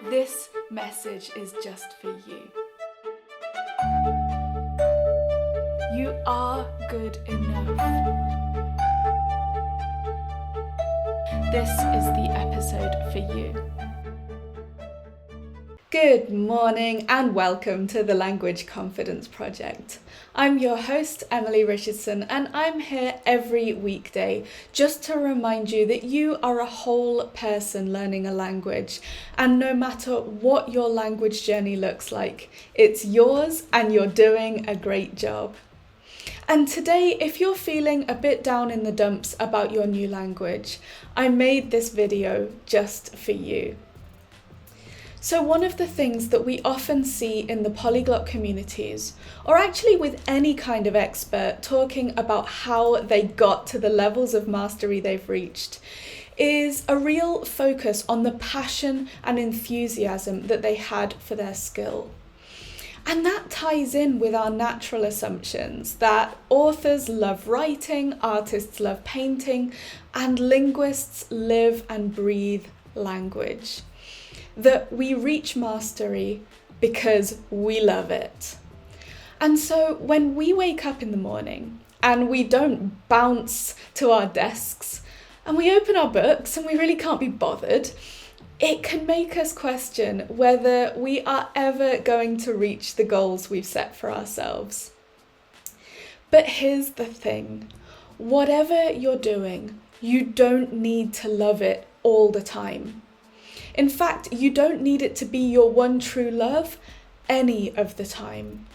this message is just for you. You are good enough. This is the episode for you. Good morning and welcome to the Language Confidence Project. I'm your host, Emily Richardson, and I'm here every weekday just to remind you that you are a whole person learning a language, and no matter what your language journey looks like, it's yours and you're doing a great job. And today, if you're feeling a bit down in the dumps about your new language, I made this video just for you. So one of the things that we often see in the polyglot communities, or actually with any kind of expert talking about how they got to the levels of mastery they've reached, is a real focus on the passion and enthusiasm that they had for their skill. And that ties in with our natural assumptions that authors love writing, artists love painting, and linguists live and breathe language. That we reach mastery because we love it. And so when we wake up in the morning and we don't bounce to our desks and we open our books and we really can't be bothered, it can make us question whether we are ever going to reach the goals we've set for ourselves. But here's the thing, whatever you're doing, you don't need to love it all the time. In fact, you don't need it to be your one true love any of the time.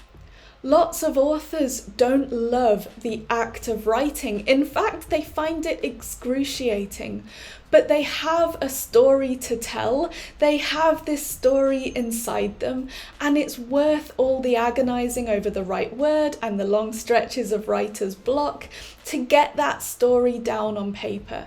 Lots of authors don't love the act of writing. In fact, they find it excruciating. But they have a story to tell. They have this story inside them, and it's worth all the agonizing over the right word and the long stretches of writer's block to get that story down on paper.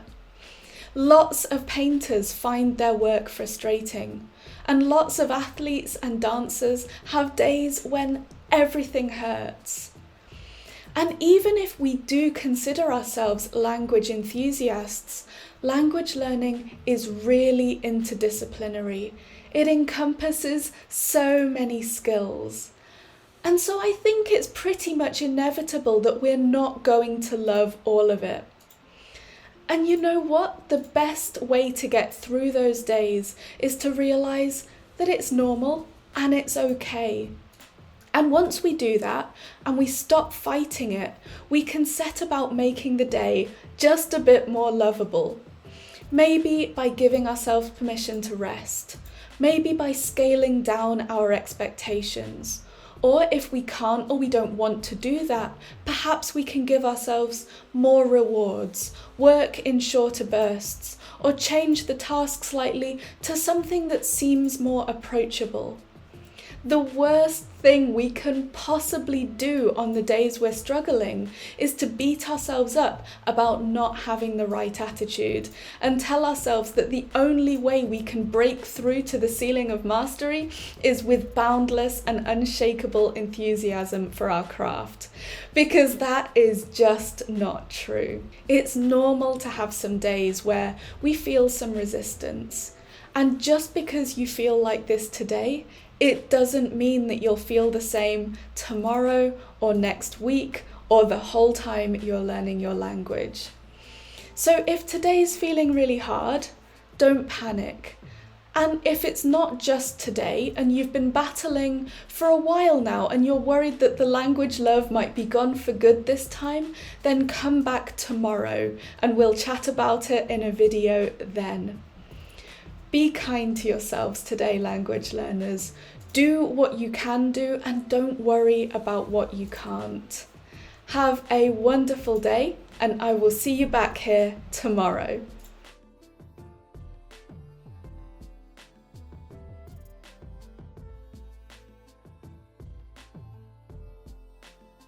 Lots of painters find their work frustrating, and lots of athletes and dancers have days when everything hurts. And even if we do consider ourselves language enthusiasts, language learning is really interdisciplinary. It encompasses so many skills. And so I think it's pretty much inevitable that we're not going to love all of it. And you know what? The best way to get through those days is to realise that it's normal and it's okay. And once we do that and we stop fighting it, we can set about making the day just a bit more lovable. Maybe by giving ourselves permission to rest. Maybe by scaling down our expectations. Or if we can't or we don't want to do that, perhaps we can give ourselves more rewards, work in shorter bursts, or change the task slightly to something that seems more approachable. The worst thing we can possibly do on the days we're struggling is to beat ourselves up about not having the right attitude and tell ourselves that the only way we can break through to the ceiling of mastery is with boundless and unshakable enthusiasm for our craft. Because that is just not true. It's normal to have some days where we feel some resistance. And just because you feel like this today, it doesn't mean that you'll feel the same tomorrow or next week or the whole time you're learning your language. So if today's feeling really hard, don't panic. And if it's not just today and you've been battling for a while now and you're worried that the language love might be gone for good this time, then come back tomorrow and we'll chat about it in a video then. Be kind to yourselves today, language learners. Do what you can do and don't worry about what you can't. Have a wonderful day, and I will see you back here tomorrow.